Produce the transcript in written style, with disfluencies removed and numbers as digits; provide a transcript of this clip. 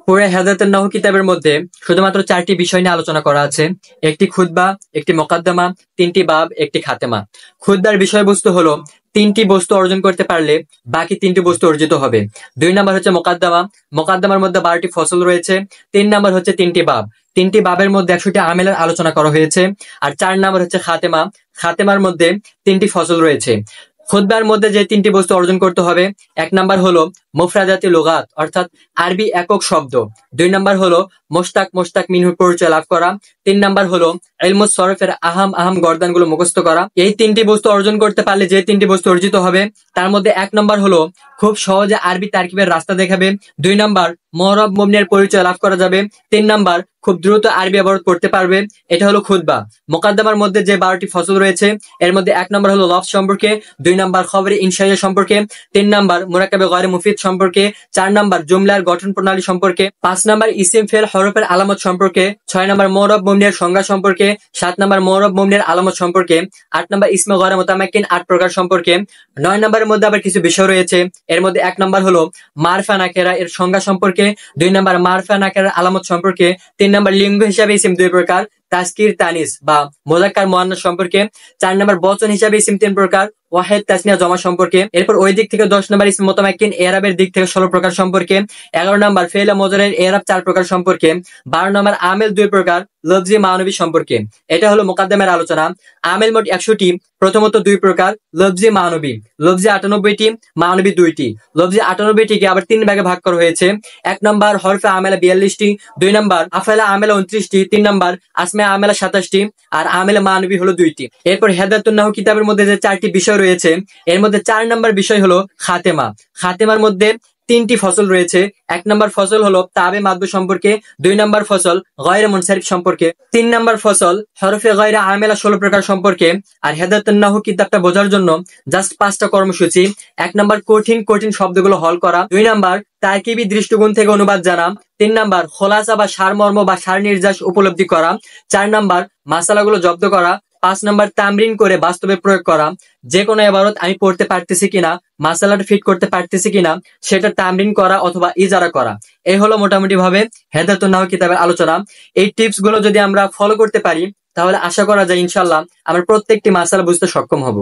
পুরো হেদায়েতুন নাহু কিতাবের মধ্যে শুধুমাত্র 4টি বিষয় নিয়ে আলোচনা করা আছে। একটি খুতবা, একটি মোকাদ্দমা, 3টি বাব, একটি খাতেমা। খুতবার বিষয়বস্তু হলো 3টি বস্তু অর্জন করতে পারলে বাকি 3টি বস্তু অর্জিত হবে। 2 নাম্বার হচ্ছে মোকাদ্দমা। মোকাদ্দমার মধ্যে 12টি ফসল রয়েছে। 3 নাম্বার হচ্ছে 3টি বাব। 3টি বাবের মধ্যে 100টি আমেলের আলোচনা করা হয়েছে। আর 4 নাম্বার হচ্ছে খাতেমা। খাতেমার মধ্যে 3টি ফসল রয়েছে। খুতবার মধ্যে যে 3টি বস্তু অর্জন করতে হবে, 1 নাম্বার হলো মুফরাদাতি লুগাত অর্থাৎ আরবি একক শব্দ। 2 নাম্বার হলো মুশতাক মুশতাক মিনহুর পরিচয় লাভ করা। 3 নাম্বার হলো ইলমুস সরফের আহাম আহাম গর্দানগুলো মুখস্থ করা। এই 3টি বস্তু অর্জন করতে পারলে যে 3টি বস্তু অর্জিত হবে তার মধ্যে 1 নাম্বার হলো খুব সহজে আরবি তারকিবের রাস্তা দেখাবে। 2 নাম্বার মু'রাব মুবনির পরিচয় লাভ করা যাবে। 3 নাম্বার খুব দ্রুত আরবি ইবারত পড়তে পারবে। এটা হলো খুতবা। মুকাদ্দমার মধ্যে যে 12টি ফসল রয়েছে এর মধ্যে 1 নাম্বার হলো লফজ সম্পর্কে, 2 নাম্বার খবরে ইনশাইয়া সম্পর্কে, 3 নাম্বার মুরাক্কাবে গয়রে মুফিদ সম্পর্কে, 4 নাম্বার জুমলার গঠন প্রণালী সম্পর্কে, 5 নাম্বার ইসিম ফেল হরফের আলামত সম্পর্কে, 6 নাম্বার মু'রাব মুবনির সংজ্ঞা সম্পর্কে, 7 নাম্বার মু'রাব মুবনির আলামত সম্পর্কে, 8 নাম্বার ইসমে গয়রে মুতামাক্কিন 8 প্রকার সম্পর্কে। 9 নাম্বারের মধ্যে আবার কিছু বিষয় রয়েছে। এর মধ্যে 1 নাম্বার হলো মারফা নাকেরা এর সংজ্ঞা সম্পর্কে, 2 নাম্বার মারফা নাকেরার আলামত সম্পর্কে, 3 নাম্বার লিঙ্গ হিসাবে ইসিম 2 প্রকার, তাজকির তানিস বা মুযাক্কার মুআন্নাস সম্পর্কে, 4 নাম্বার বচন হিসাবে ইসিম 3 প্রকার, ওয়াহিদ তাসনিয়া জমা সম্পর্কে। এরপর ওই দিক থেকে 10 নাম্বার ইসম মুতামাক্কিন এরাবের দিক থেকে 16 প্রকার সম্পর্কে, 11 নাম্বার ফেলে মুজারের এরাব 4 প্রকার সম্পর্কে, 12 নাম্বার আমেল 2 প্রকার, লফজি মানবী সম্পর্কে। এটা হলো মুকাদ্দমের আলোচনা। আমেল মোট 100টি, প্রথমত 2 প্রকার, লফজি মানবী। লফজি 98টি, মানবী 2টি। লফজি 98টিকে আবার 3 ভাগে ভাগ করা হয়েছে। 1 নাম্বার হরফে আমেলা 42টি, 2 নাম্বার আফালা আমেলা 29টি, 3 নাম্বার আসমে আমেলা 27টি, আর আমেলা মানবী হলো 2টি। এরপর হেদায়েতুন নাহু কিতাবের মধ্যে যে 4টি বিষয় রয়েছে এর মধ্যে 4 নাম্বার বিষয় হলো খাতেমা। খাতেমার মধ্যে 3টি ফসল রয়েছে। 1 নাম্বার ফসল হলো তাবে মাদবু সম্পর্কে, 2 নাম্বার ফসল গয়রে মুনসারিফ সম্পর্কে, 3 নাম্বার ফসল হরফে গয়রে আমেলা 16 প্রকার সম্পর্কে। আর হেদায়েতুন নাহু কিতাবটা বোঝার জন্য জাস্ট 5টা কর্মসূচি। 1 নাম্বার কঠিন কঠিন শব্দগুলো হল করা, 2 নাম্বার তারকিবি দৃষ্টিকোণ থেকে অনুবাদ জানা, 3 নাম্বার খোলাসা বা সারমর্ম বা সার নির্যাস উপলব্ধি করা, 4 নাম্বার মাসালাগুলো জব্দ করা, 5 নাম্বার তামরিন করে বাস্তবে প্রয়োগ করা। যে কোনো ইবারত আমি পড়তে পারতেছি কিনা, মাসালাটা ফিট করতে পারতেছি কিনা সেটা তামরিন করা অথবা ইজারা করা। এই হলো মোটামুটি ভাবে হেদায়েতুন নাহু কিতাবের আলোচনা। এই টিপস গুলো যদি আমরা ফলো করতে পারি তাহলে আশা করা যায় ইনশাআল্লাহ আমরা প্রত্যেকটি মাসালা বুঝতে সক্ষম হব।